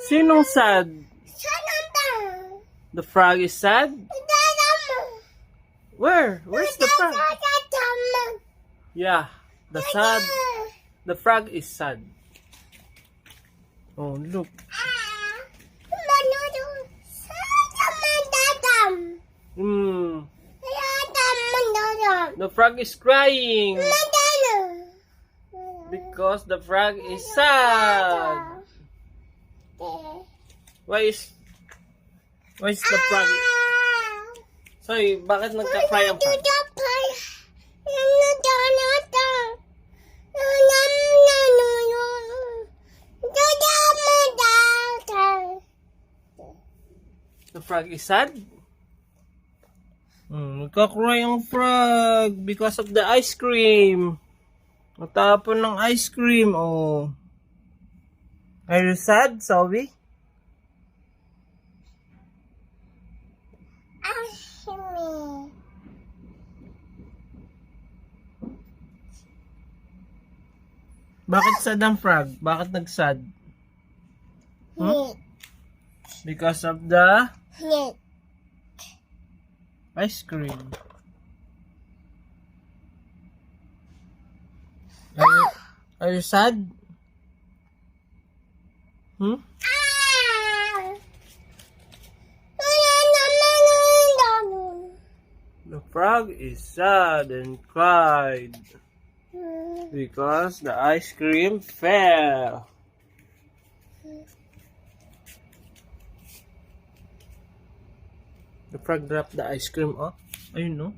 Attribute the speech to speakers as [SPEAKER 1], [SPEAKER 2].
[SPEAKER 1] Sinong sad? The frog is sad? Where? Where's the frog? Yeah, the frog is sad. Oh, look. The frog is crying because the frog is sad. Why is the frog? Sorry, bakit nagka-cry ang frog? The frog is sad? Nagka-cry ang frog because of the ice cream. Natapon ng ice cream, oh. Are you sad, Zoe? Bakit sad ang frog? Bakit nag-sad? Because of the ice cream. Are you sad? The frog is sad and cried because the ice cream fell. The frog dropped the ice cream off. Ayun, no?